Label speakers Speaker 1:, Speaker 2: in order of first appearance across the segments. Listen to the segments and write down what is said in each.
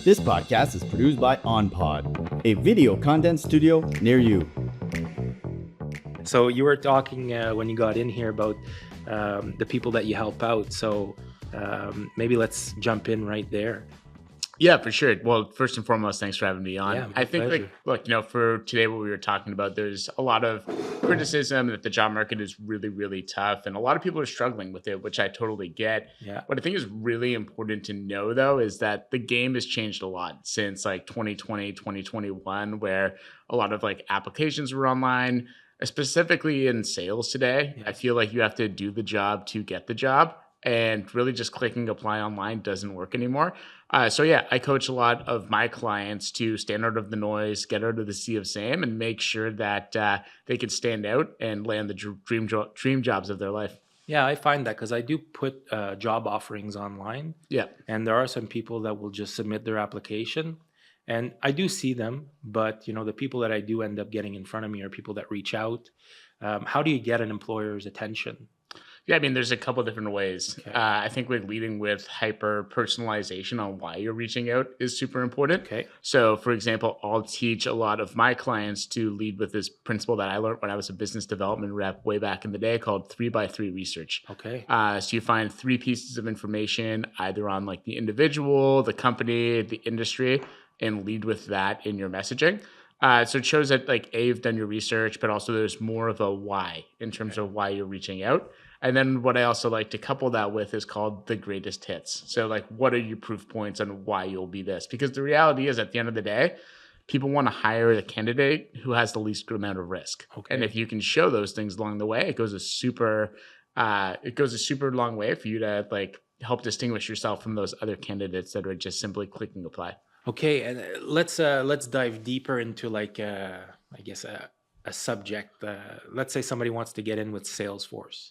Speaker 1: This podcast is produced by OnPod, a video content studio near you.
Speaker 2: So you were talking when you got in here about the people that you help out. So maybe let's jump in right there.
Speaker 3: Yeah, for sure. Well, first and foremost, thanks for having me on.
Speaker 2: Yeah, my
Speaker 3: I think,
Speaker 2: pleasure.
Speaker 3: look, for today, what we were talking about, there's a lot of criticism that the job market is really, really tough, and a lot of people are struggling with it, which I totally get.
Speaker 2: Yeah.
Speaker 3: What I think is really important to know, though, is that the game has changed a lot since like 2020, 2021, where a lot of like applications were online, specifically in sales today.
Speaker 2: Yeah.
Speaker 3: I feel like you have to do the job to get the job. And really just clicking apply online doesn't work anymore. So yeah, I coach a lot of my clients to stand out of the noise, get out of the sea of same, and make sure that they can stand out and land the dream jobs of their life.
Speaker 2: Yeah, I find that because I do put job offerings online.
Speaker 3: Yeah.
Speaker 2: And there are some people that will just submit their application. And I do see them, but the people that I do end up getting in front of me are people that reach out. How do you get an employer's attention?
Speaker 3: Yeah, I mean, there's a couple different ways.
Speaker 2: Okay.
Speaker 3: I think like leading with hyper personalization on why you're reaching out is super important.
Speaker 2: Okay.
Speaker 3: So, for example, I'll teach a lot of my clients to lead with this principle that I learned when I was a business development rep way back in the day called 3x3 research.
Speaker 2: Okay.
Speaker 3: So you find 3 pieces of information either on like the individual, the company, the industry, and lead with that in your messaging. So it shows that like A, you've done your research, but also there's more of a why in terms of why you're reaching out. And then what I also like to couple that with is called the greatest hits. So like, what are your proof points on why you'll be this? Because the reality is at the end of the day, people want to hire the candidate who has the least amount of risk.
Speaker 2: Okay.
Speaker 3: And if you can show those things along the way, it goes a super long way for you to like help distinguish yourself from those other candidates that are just simply clicking apply.
Speaker 2: Okay, and let's dive deeper into like I guess a subject. Let's say somebody wants to get in with Salesforce.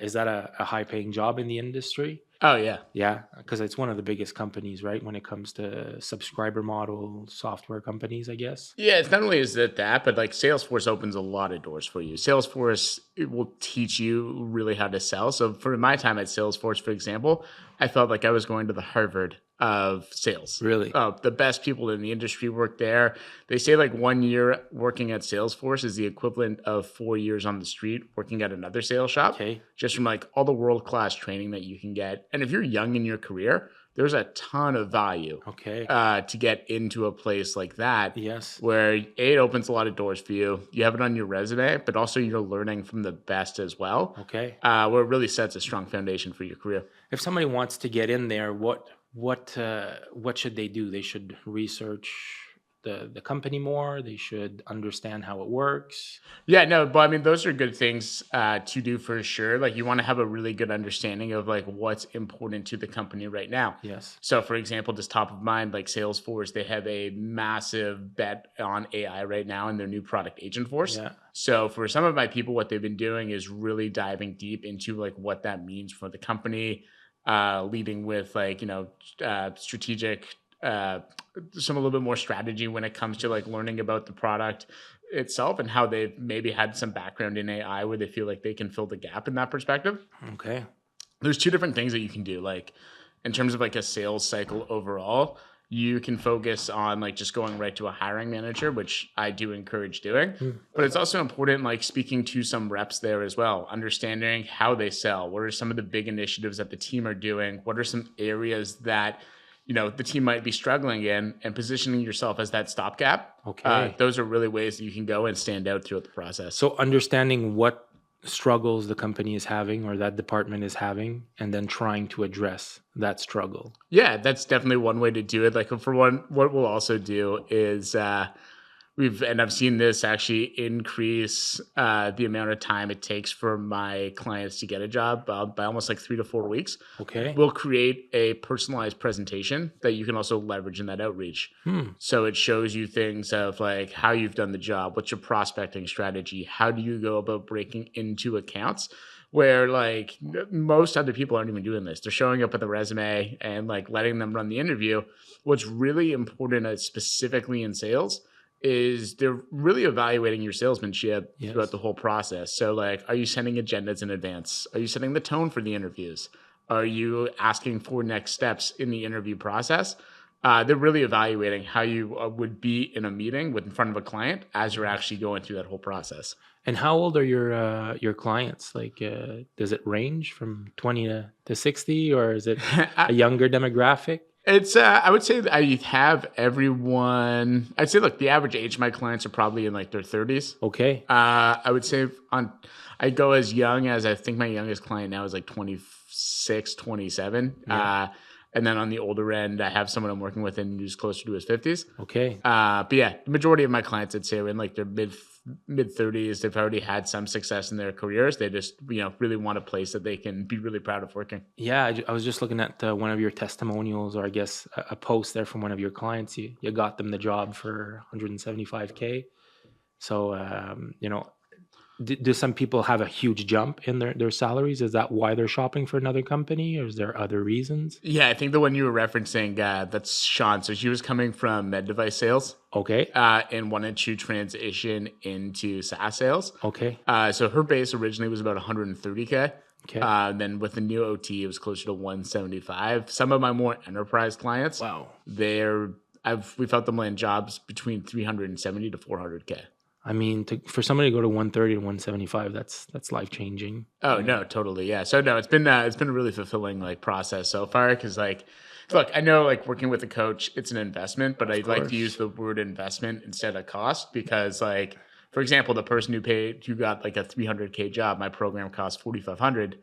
Speaker 2: Is that a high-paying job in the industry?
Speaker 3: Oh, yeah.
Speaker 2: Yeah, because it's one of the biggest companies, right? When it comes to subscriber model software companies, I guess.
Speaker 3: Yeah, it's not only is it that, but like Salesforce opens a lot of doors for you. Salesforce, it will teach you really how to sell. So for my time at Salesforce, for example, I felt like I was going to the Harvard of sales.
Speaker 2: Really?
Speaker 3: The best people in the industry work there. They say like 1 year working at Salesforce is the equivalent of 4 years on the street working at another sales shop.
Speaker 2: Okay.
Speaker 3: Just from like all the world-class training that you can get. And if you're young in your career, there's a ton of value
Speaker 2: Okay.
Speaker 3: to get into a place like that.
Speaker 2: Yes.
Speaker 3: Where it opens a lot of doors for you. You have it on your resume, but also you're learning from the best as well.
Speaker 2: Okay.
Speaker 3: Where it really sets a strong foundation for your career.
Speaker 2: If somebody wants to get in there, what should they do? They should research the company more. They should understand how it works.
Speaker 3: Yeah, no, but I mean, those are good things to do for sure. Like you want to have a really good understanding of like what's important to the company right now.
Speaker 2: Yes.
Speaker 3: So for example, just top of mind, like Salesforce, they have a massive bet on AI right now in their new product Agentforce.
Speaker 2: Yeah.
Speaker 3: So for some of my people, what they've been doing is really diving deep into like what that means for the company, leading with like, strategic, some a little bit more strategy when it comes to like learning about the product itself and how they've maybe had some background in AI where they feel like they can fill the gap in that perspective.
Speaker 2: Okay.
Speaker 3: There's 2 different things that you can do. Like in terms of like a sales cycle overall, you can focus on like just going right to a hiring manager, which I do encourage doing. But it's also important like speaking to some reps there as well, understanding how they sell. What are some of the big initiatives that the team are doing? What are some areas that the team might be struggling in, and positioning yourself as that stopgap.
Speaker 2: Okay.
Speaker 3: Those are really ways that you can go and stand out throughout the process.
Speaker 2: So understanding what struggles the company is having or that department is having, and then trying to address that struggle.
Speaker 3: Yeah, that's definitely one way to do it. Like for one, what we'll also do is I've seen this actually increase the amount of time it takes for my clients to get a job by almost like 3 to 4 weeks.
Speaker 2: Okay.
Speaker 3: We'll create a personalized presentation that you can also leverage in that outreach. So it shows you things of like how you've done the job, what's your prospecting strategy, how do you go about breaking into accounts, where like most other people aren't even doing this. They're showing up with a resume and like letting them run the interview. What's really important specifically in sales is they're really evaluating your salesmanship throughout the whole process. So like, are you sending agendas in advance? Are you setting the tone for the interviews? Are you asking for next steps in the interview process? They're really evaluating how you would be in a meeting in front of a client as you're actually going through that whole process.
Speaker 2: And how old are your clients? Like, does it range from 20 to 60, or is it a younger demographic?
Speaker 3: It's I would say that I have everyone. I'd say look, the average age of my clients are probably in like their 30s.
Speaker 2: Okay.
Speaker 3: I would say I go as young as I think my youngest client now is like 26, 27.
Speaker 2: Yeah.
Speaker 3: And then on the older end, I have someone I'm working with and who's closer to his 50s.
Speaker 2: Okay.
Speaker 3: But yeah, the majority of my clients, I'd say, are in like their mid 30s. They've already had some success in their careers. They just, really want a place that they can be really proud of working.
Speaker 2: Yeah, I was just looking at one of your testimonials, or I guess a post there from one of your clients. You got them the job for 175K. So, do some people have a huge jump in their salaries? Is that why they're shopping for another company, or is there other reasons?
Speaker 3: Yeah, I think the one you were referencing, that's Sean. So she was coming from med device sales
Speaker 2: Okay.
Speaker 3: and wanted to transition into SaaS sales.
Speaker 2: Okay.
Speaker 3: So her base originally was about 130K.
Speaker 2: Okay.
Speaker 3: Then with the new OT, it was closer to 175. Some of my more enterprise clients,
Speaker 2: Wow.
Speaker 3: we've helped them land jobs between 370 to 400K.
Speaker 2: I mean, for somebody to go to 130 to 175, that's life changing.
Speaker 3: Oh no, totally, yeah. So no, it's been a really fulfilling like process so far because like, look, I know like working with a coach, it's an investment, but I'd like to use the word investment instead of cost because like, for example, the person who got like a 300K job, my program cost 4,500.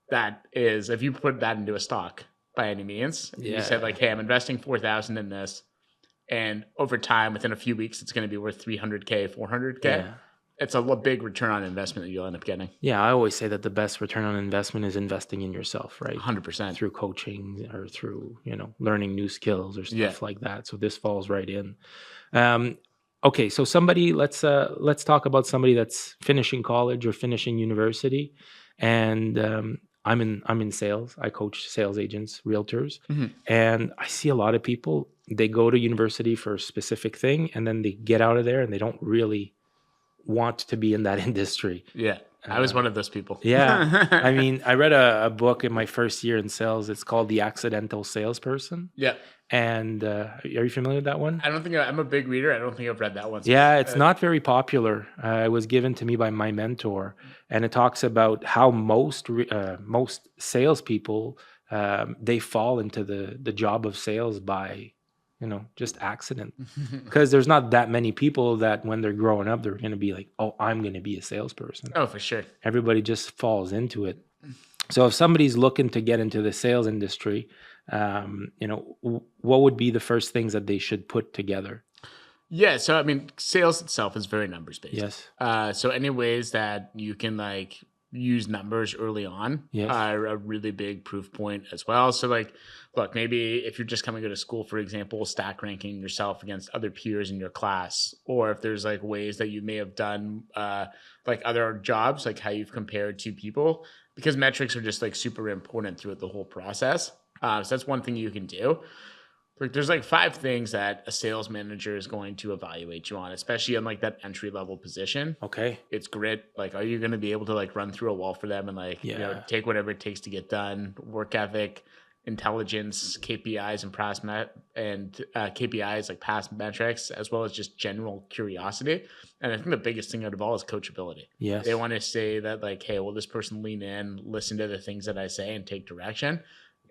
Speaker 3: That is, if you put that into a stock by any means, you said like, hey, I'm investing 4,000 in this. And over time, within a few weeks, it's going to be worth 300K, 400K.
Speaker 2: Yeah.
Speaker 3: It's a big return on investment that you'll end up getting.
Speaker 2: Yeah, I always say that the best return on investment is investing in yourself, right?
Speaker 3: 100%.
Speaker 2: Through coaching or through, learning new skills or stuff like that. So this falls right in. Okay, so let's talk about somebody that's finishing college or finishing university, and I'm in sales. I coach sales agents, realtors, and I see a lot of people. They go to university for a specific thing, and then they get out of there, and they don't really want to be in that industry.
Speaker 3: Yeah, I was one of those people.
Speaker 2: Yeah, I mean, I read a book in my first year in sales. It's called The Accidental Salesperson.
Speaker 3: Yeah.
Speaker 2: And are you familiar with that one?
Speaker 3: I don't think I'm a big reader. I don't think I've read that one.
Speaker 2: Yeah, it's not very popular. It was given to me by my mentor, and it talks about how most salespeople they fall into the job of sales by just accident, because there's not that many people that when they're growing up they're going to be like, oh, I'm going to be a salesperson.
Speaker 3: Oh, for sure.
Speaker 2: Everybody just falls into it. So if somebody's looking to get into the sales industry, what would be the first things that they should put together?
Speaker 3: Yeah, so I mean, sales itself is very numbers based.
Speaker 2: Yes.
Speaker 3: So any ways that you can like use numbers early on are a really big proof point as well. So like, look, maybe if you're just coming out of school, for example, stack ranking yourself against other peers in your class, or if there's like ways that you may have done like other jobs, like how you've compared to people, because metrics are just like super important throughout the whole process. So that's one thing you can do. Like, there's like 5 things that a sales manager is going to evaluate you on, especially in like that entry level position.
Speaker 2: Okay.
Speaker 3: It's grit. Like, are you going to be able to like run through a wall for them and like, take whatever it takes to get done? Work ethic, intelligence, KPIs and KPIs like past metrics, as well as just general curiosity. And I think the biggest thing out of all is coachability.
Speaker 2: Yes.
Speaker 3: They want to say that like, hey, will this person lean in, listen to the things that I say and take direction?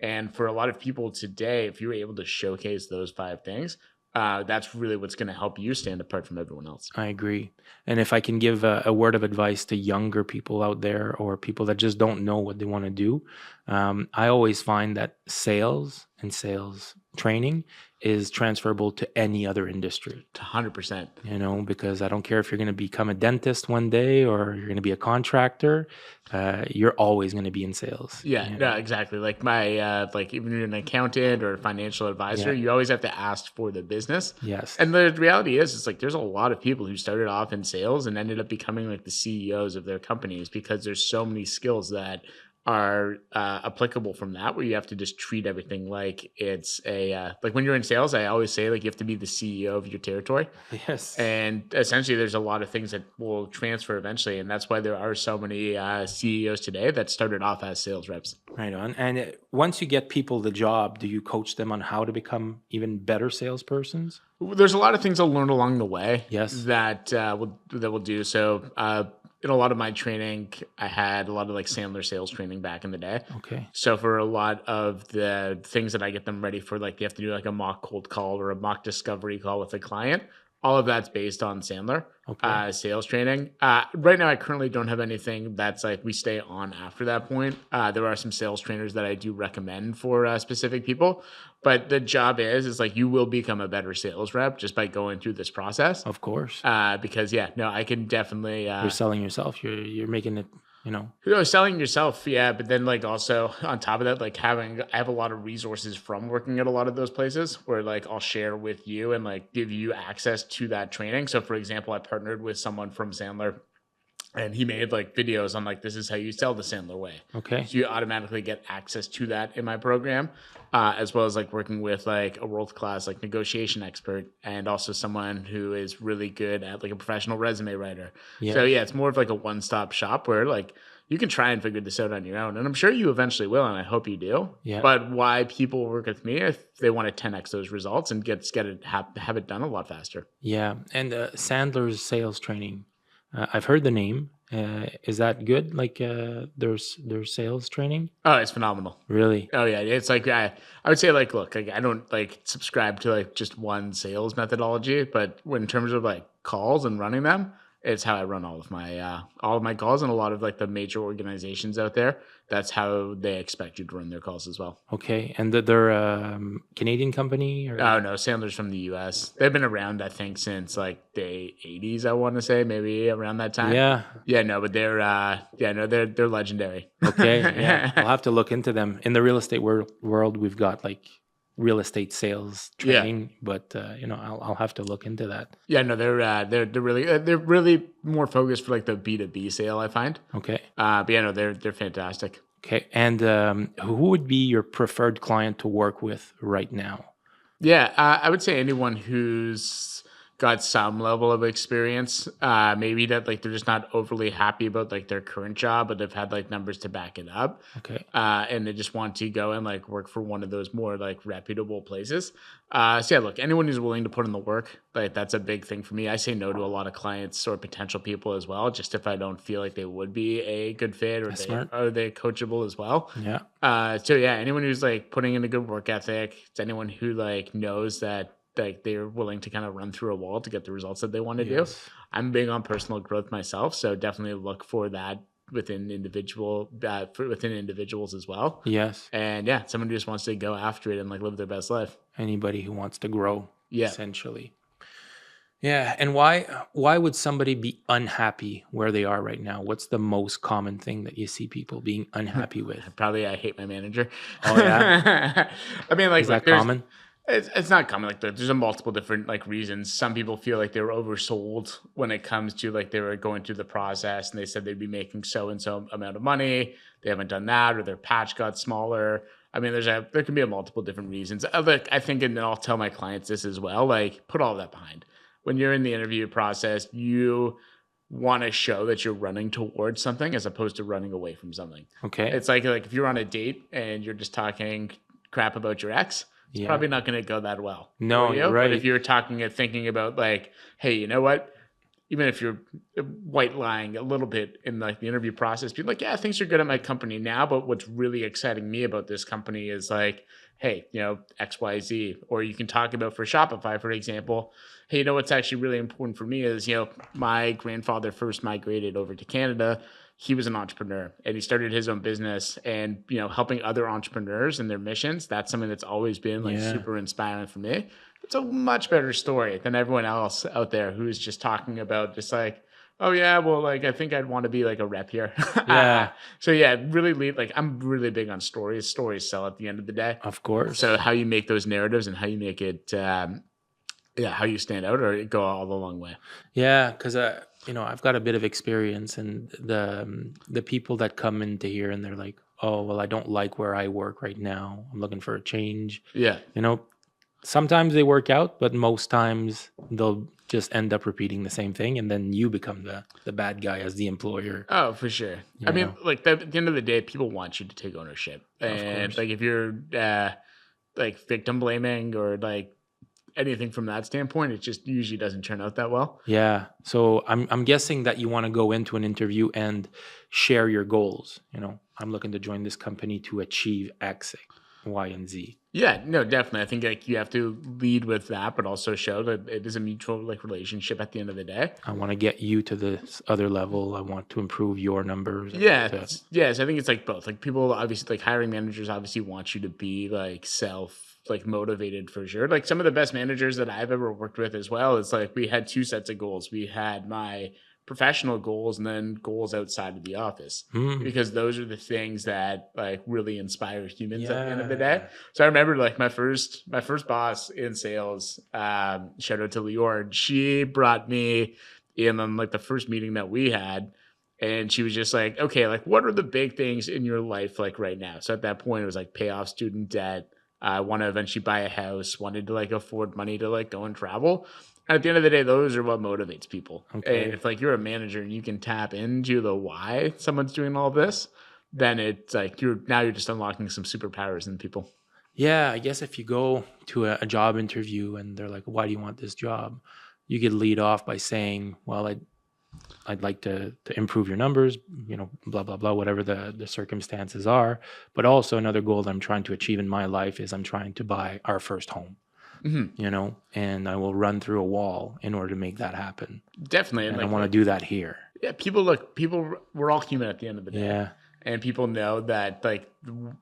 Speaker 3: And for a lot of people today, if you're able to showcase those 5 things, that's really what's going to help you stand apart from everyone else.
Speaker 2: I agree. And if I can give a word of advice to younger people out there, or people that just don't know what they want to do, I always find that sales and sales training is transferable to any other industry.
Speaker 3: 100%.
Speaker 2: Because I don't care if you're going to become a dentist one day or you're going to be a contractor, you're always going to be in sales.
Speaker 3: Yeah, no, exactly. Like my, like even you're an accountant or a financial advisor, you always have to ask for the business.
Speaker 2: Yes.
Speaker 3: And the reality is, it's like there's a lot of people who started off in sales and ended up becoming like the CEOs of their companies because there's so many skills that are applicable from that, where you have to just treat everything like it's like when you're in sales, I always say like you have to be the CEO of your territory.
Speaker 2: Yes.
Speaker 3: And essentially, there's a lot of things that will transfer eventually. And that's why there are so many CEOs today that started off as sales reps.
Speaker 2: Right on. And once you get people the job, do you coach them on how to become even better salespersons?
Speaker 3: There's a lot of things I'll learn along the way.
Speaker 2: Yes.
Speaker 3: That will do. So in a lot of my training, I had a lot of like Sandler sales training back in the day.
Speaker 2: Okay.
Speaker 3: So for a lot of the things that I get them ready for, like they have to do like a mock cold call or a mock discovery call with a client. All of that's based on Sandler sales training. Right now, I currently don't have anything that's like we stay on after that point. There are some sales trainers that I do recommend for specific people, but the job is like you will become a better sales rep just by going through this process.
Speaker 2: Of course.
Speaker 3: Because I can definitely.
Speaker 2: You're selling yourself. You're making it.
Speaker 3: Selling yourself, yeah, but then like also on top of that, like I have a lot of resources from working at a lot of those places where like I'll share with you and like give you access to that training. So for example, I partnered with someone from Sandler and he made like videos on like, this is how you sell the Sandler way.
Speaker 2: Okay.
Speaker 3: So you automatically get access to that in my program, as well as like working with like a world-class like negotiation expert and also someone who is really good at like a professional resume writer.
Speaker 2: Yeah.
Speaker 3: So yeah, it's more of like a one-stop shop where like you can try and figure this out on your own. And I'm sure you eventually will, and I hope you do.
Speaker 2: Yeah.
Speaker 3: But why people work with me if they want to 10x those results and have it done a lot faster.
Speaker 2: Yeah. And Sandler's sales training. I've heard the name. Is that good? Like their sales training?
Speaker 3: Oh, it's phenomenal.
Speaker 2: Really?
Speaker 3: Oh yeah, it's like I would say like look, like I don't like subscribe to like just one sales methodology, but in terms of like calls and running them, it's how I run all of my calls, and a lot of like the major organizations out there. That's how they expect you to run their calls as well.
Speaker 2: Okay, and they're Canadian company? Or?
Speaker 3: Oh no, Sandler's from the U.S. They've been around, I think, since like the 80s. I want to say maybe around that time. Yeah. No, but they're legendary.
Speaker 2: Okay, yeah, I'll have to look into them. In the real estate world, we've got like real estate sales training, but I'll have to look into that.
Speaker 3: Yeah, no, they're really more focused for like the B2B sale, I find.
Speaker 2: Okay.
Speaker 3: But yeah, no, they're fantastic.
Speaker 2: Okay, and who would be your preferred client to work with right now?
Speaker 3: Yeah, I would say anyone who's got some level of experience, maybe that like they're just not overly happy about like their current job, but they've had like numbers to back it up.
Speaker 2: Okay.
Speaker 3: And they just want to go and like work for one of those more like reputable places. So yeah, look, anyone who's willing to put in the work, like that's a big thing for me. I say no to a lot of clients or potential people as well, just if I don't feel like they would be a good fit or they're coachable as well.
Speaker 2: Yeah.
Speaker 3: So yeah, anyone who's like putting in a good work ethic, it's anyone who like knows that like they're willing to kind of run through a wall to get the results that they want to do. I'm big on personal growth myself, so definitely look for that within individuals as well.
Speaker 2: Yes.
Speaker 3: And yeah, someone who just wants to go after it and like live their best life.
Speaker 2: Anybody who wants to grow.
Speaker 3: Yeah.
Speaker 2: Essentially. Yeah. And why would somebody be unhappy where they are right now? What's the most common thing that you see people being unhappy with?
Speaker 3: Probably I hate my manager.
Speaker 2: Oh yeah.
Speaker 3: I mean, like,
Speaker 2: is that common?
Speaker 3: It's not common. Like there's a multiple different like reasons. Some people feel like they were oversold when it comes to like they were going through the process and they said they'd be making so and so amount of money. They haven't done that, or their patch got smaller. I mean, there can be a multiple different reasons. Like I think, and I'll tell my clients this as well. Like put all that behind. When you're in the interview process, you want to show that you're running towards something as opposed to running away from something.
Speaker 2: Okay.
Speaker 3: It's like if you're on a date and you're just talking crap about your ex. It's probably not going to go that well.
Speaker 2: No, you're right.
Speaker 3: But if you're talking and thinking about like, hey, you know what? Even if you're white lying a little bit in like the interview process, be like, yeah, things are good at my company now, but what's really exciting me about this company is like, hey, X, Y, Z. Or you can talk about for Shopify, for example, hey, what's actually really important for me is, my grandfather first migrated over to Canada. He was an entrepreneur and he started his own business, and, helping other entrepreneurs and their missions. That's something that's always been like super inspiring for me. It's a much better story than everyone else out there who's just talking about just like, oh yeah, well, like, I think I'd want to be like a rep here.
Speaker 2: Yeah.
Speaker 3: So yeah, really like I'm really big on stories. Stories sell at the end of the day.
Speaker 2: Of course.
Speaker 3: So how you make those narratives and how you make it, how you stand out or go all the long way.
Speaker 2: Yeah. Cause, I've got a bit of experience, and the people that come into here and they're like, oh, well, I don't like where I work right now. I'm looking for a change.
Speaker 3: Yeah.
Speaker 2: You know, sometimes they work out, but most times they'll just end up repeating the same thing, and then you become the bad guy as the employer.
Speaker 3: Oh, for sure. I mean, like at the end of the day, people want you to take ownership, and
Speaker 2: course.
Speaker 3: like if you're like victim blaming or like anything from that standpoint, it just usually doesn't turn out that well.
Speaker 2: Yeah. So I'm guessing that you want to go into an interview and share your goals. I'm looking to join this company to achieve X, Y, and Z.
Speaker 3: Yeah, no, definitely. I think like you have to lead with that, but also show that it is a mutual like relationship at the end of the day.
Speaker 2: I want to get you to this other level. I want to improve your numbers.
Speaker 3: Yes, I think it's like both. Like people obviously like hiring managers obviously want you to be like like motivated for sure. Like some of the best managers that I've ever worked with as well, it's like we had two sets of goals. We had my professional goals and then goals outside of the office, because those are the things that like really inspire humans at the end of the day. So I remember like my first boss in sales, shout out to Lior, she brought me in on like the first meeting that we had. And she was just like, okay, like what are the big things in your life like right now? So at that point it was like pay off student debt. I want to eventually buy a house, wanted to like afford money to like go and travel. And at the end of the day, those are what motivates people.
Speaker 2: Okay.
Speaker 3: And if like you're a manager and you can tap into the why someone's doing all this, then it's like you're just unlocking some superpowers in people.
Speaker 2: Yeah, I guess if you go to a job interview and they're like, why do you want this job? You could lead off by saying, well, I'd like to improve your numbers, blah, blah, blah, whatever the circumstances are. But also another goal that I'm trying to achieve in my life is I'm trying to buy our first home, and I will run through a wall in order to make that happen.
Speaker 3: Definitely.
Speaker 2: And I want to do that here.
Speaker 3: Yeah, we're all human at the end of the day.
Speaker 2: Yeah.
Speaker 3: And people know that like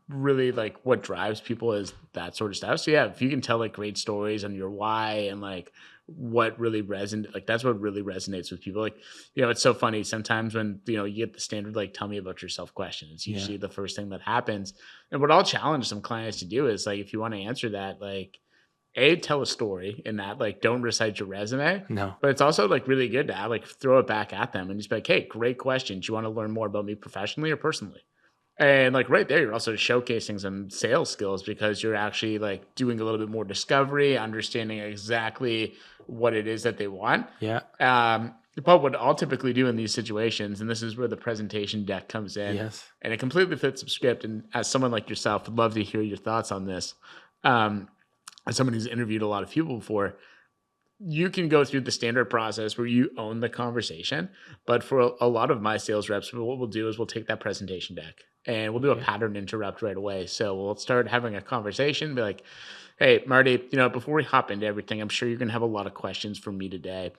Speaker 3: really like what drives people is that sort of stuff. So yeah, if you can tell like great stories on your why and like what really resonates, like that's what really resonates with people. Like, it's so funny sometimes when, you get the standard, like, tell me about yourself question. It's usually the first thing that happens. And what I'll challenge some clients to do is like, if you want to answer that, like, tell a story in that, like, don't recite your resume.
Speaker 2: No.
Speaker 3: But it's also like really good to like throw it back at them and just be like, hey, great question. Do you want to learn more about me professionally or personally? And like right there, you're also showcasing some sales skills because you're actually like doing a little bit more discovery, understanding exactly what it is that they want.
Speaker 2: Yeah.
Speaker 3: But what I'll typically do in these situations, and this is where the presentation deck comes in, and it completely fits the script. And as someone like yourself, would love to hear your thoughts on this. As someone who's interviewed a lot of people before, you can go through the standard process where you own the conversation. But for a lot of my sales reps, what we'll do is we'll take that presentation deck and we'll do a pattern interrupt right away. So we'll start having a conversation, be like, hey, Marty, before we hop into everything, I'm sure you're going to have a lot of questions from me today.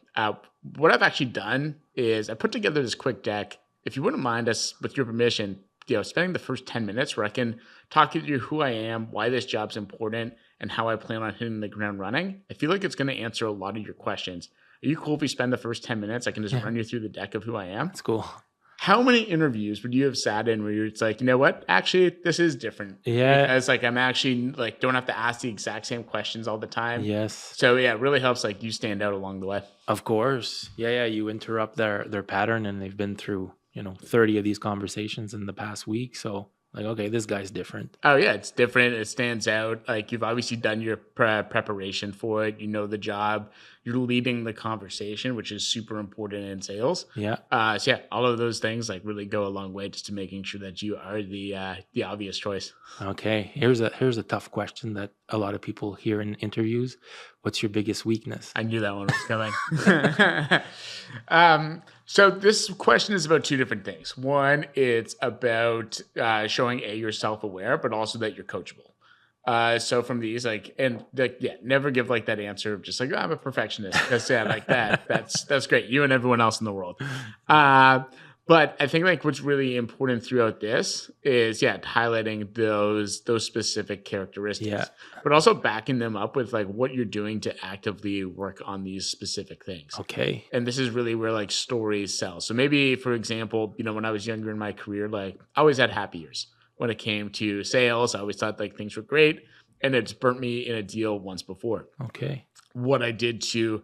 Speaker 3: What I've actually done is I put together this quick deck. If you wouldn't mind us, with your permission, spending the first 10 minutes where I can talk you through who I am, why this job's important, and how I plan on hitting the ground running. I feel like it's going to answer a lot of your questions. Are you cool if we spend the first 10 minutes? I can just run you through the deck of who I am.
Speaker 2: That's cool.
Speaker 3: How many interviews would you have sat in where it's like, you know what? Actually, this is different.
Speaker 2: Yeah.
Speaker 3: Because like I'm actually like don't have to ask the exact same questions all the time.
Speaker 2: Yes.
Speaker 3: So yeah, it really helps like you stand out along the way.
Speaker 2: Of course. Yeah. You interrupt their pattern, and they've been through 30 of these conversations in the past week. So like, okay, this guy's different.
Speaker 3: Oh yeah, it's different. It stands out. Like you've obviously done your preparation for it. You know the job. You're leading the conversation, which is super important in sales.
Speaker 2: Yeah.
Speaker 3: So yeah, all of those things like really go a long way just to making sure that you are the obvious choice.
Speaker 2: Okay. Here's a tough question that a lot of people hear in interviews. What's your biggest weakness?
Speaker 3: I knew that one was coming. So this question is about two different things. One, it's about showing you're self-aware, but also that you're coachable. So from these, never give like that answer of just like, oh, I'm a perfectionist. That's great. You and everyone else in the world. But I think like what's really important throughout this is highlighting those specific characteristics, but also backing them up with like what you're doing to actively work on these specific things.
Speaker 2: Okay.
Speaker 3: And this is really where like stories sell. So maybe, for example, when I was younger in my career, like I always had happy years when it came to sales. I always thought like things were great. and it's burnt me in a deal once before.
Speaker 2: Okay.
Speaker 3: What I did to,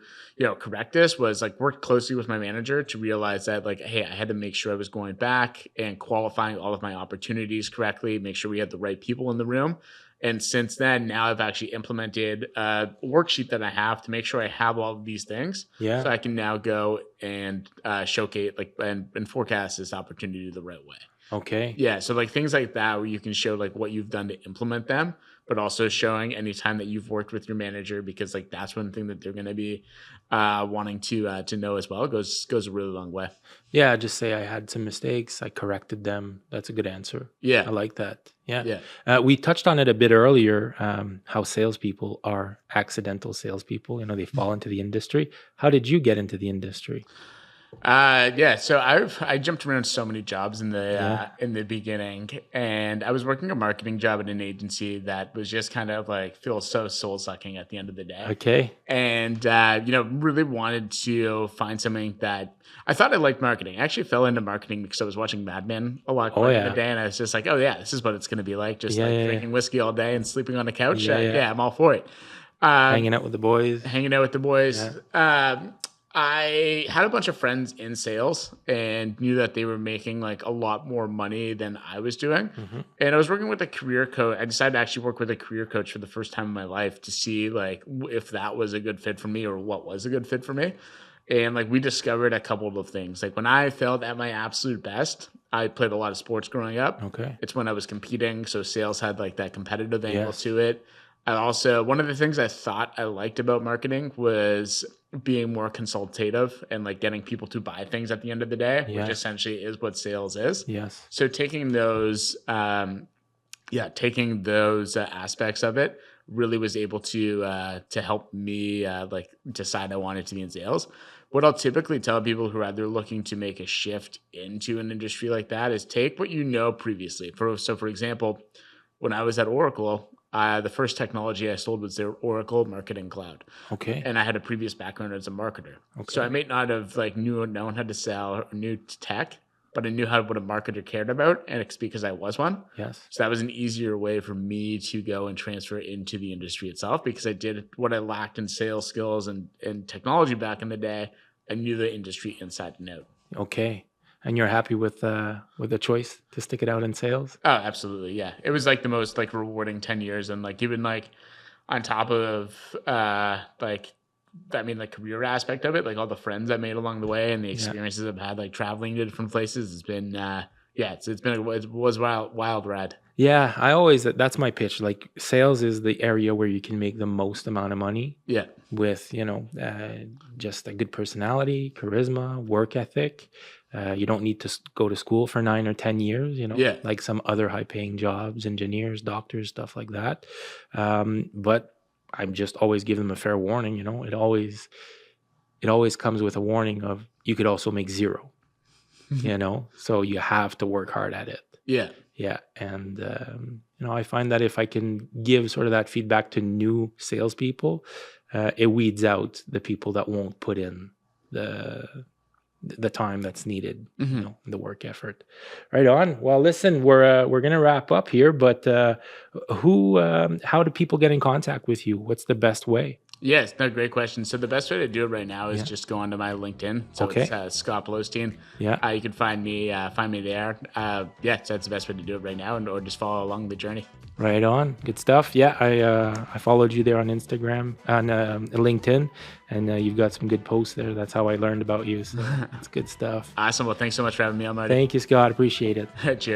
Speaker 3: correct this was like work closely with my manager to realize that like, hey, I had to make sure I was going back and qualifying all of my opportunities correctly, make sure we had the right people in the room. And since then, now I've actually implemented a worksheet that I have to make sure I have all of these things.
Speaker 2: Yeah.
Speaker 3: So I can now go and showcase and forecast this opportunity the right way.
Speaker 2: Okay.
Speaker 3: Yeah. So like things like that where you can show like what you've done to implement them, but also showing any time that you've worked with your manager, because like that's one thing that they're going to be wanting to know as well. Goes a really long way.
Speaker 2: Yeah, just say I had some mistakes. I corrected them. That's a good answer.
Speaker 3: Yeah.
Speaker 2: I like that. Yeah.
Speaker 3: Yeah.
Speaker 2: We touched on it a bit earlier, how salespeople are accidental salespeople. They fall into the industry. How did you get into the industry?
Speaker 3: So I jumped around so many jobs in the beginning, and I was working a marketing job at an agency that was just kind of like feels so soul sucking at the end of the day.
Speaker 2: Okay.
Speaker 3: And really wanted to find something that I thought I liked marketing. I actually fell into marketing because I was watching Mad Men a lot back in the day, and I was just like, oh yeah, this is what it's going to be like, just drinking whiskey all day and sleeping on a couch. Yeah, I'm all for it.
Speaker 2: Hanging out with the boys.
Speaker 3: Yeah. I had a bunch of friends in sales and knew that they were making like a lot more money than I was doing.
Speaker 2: Mm-hmm.
Speaker 3: And I was working with a career coach. I decided to actually work with a career coach for the first time in my life to see like if that was a good fit for me or what was a good fit for me. And like we discovered a couple of things. Like when I felt at my absolute best, I played a lot of sports growing up.
Speaker 2: Okay.
Speaker 3: It's when I was competing. So sales had like that competitive angle to it. I also, one of the things I thought I liked about marketing was being more consultative and like getting people to buy things at the end of the day, which essentially is what sales is.
Speaker 2: Yes.
Speaker 3: So taking those aspects of it really was able to help me like decide I wanted to be in sales. What I'll typically tell people who are either looking to make a shift into an industry like that is take what you know previously. For example, when I was at Oracle, the first technology I sold was their Oracle Marketing Cloud.
Speaker 2: Okay.
Speaker 3: And I had a previous background as a marketer.
Speaker 2: Okay.
Speaker 3: So I may not have like known how to sell or knew tech, but I knew what a marketer cared about, and it's because I was one.
Speaker 2: Yes.
Speaker 3: So that was an easier way for me to go and transfer into the industry itself, because I did what I lacked in sales skills and technology back in the day. I knew the industry inside and out.
Speaker 2: Okay. And you're happy with the choice to stick it out in sales?
Speaker 3: Oh, absolutely. Yeah. It was like the most like rewarding 10 years. And like even like on top of the career aspect of it, like all the friends I made along the way and the experiences I've had like traveling to different places, it's been it was wild ride.
Speaker 2: Yeah, that's my pitch. Like sales is the area where you can make the most amount of money.
Speaker 3: Yeah.
Speaker 2: With just a good personality, charisma, work ethic. You don't need to go to school for 9 or 10 years, like some other high-paying jobs, engineers, doctors, stuff like that. But I'm just always give them a fair warning. It always comes with a warning of you could also make zero. So you have to work hard at it.
Speaker 3: Yeah.
Speaker 2: Yeah, and I find that if I can give sort of that feedback to new salespeople, it weeds out the people that won't put in the time that's needed, the work effort. Right on. Well, listen, we're gonna wrap up here, but how do people get in contact with you? What's the best way?
Speaker 3: Yes, no, great question. So the best way to do it right now is just go onto my LinkedIn. So it's Scott Blostein. Yeah, you can find me there. So that's the best way to do it right now, or just follow along the journey.
Speaker 2: Right on. Good stuff. Yeah, I followed you there on Instagram, on LinkedIn, and you've got some good posts there. That's how I learned about you. So it's good stuff.
Speaker 3: Awesome. Well, thanks so much for having me on, Marty.
Speaker 2: Thank you, Scott. Appreciate it.
Speaker 3: Cheers.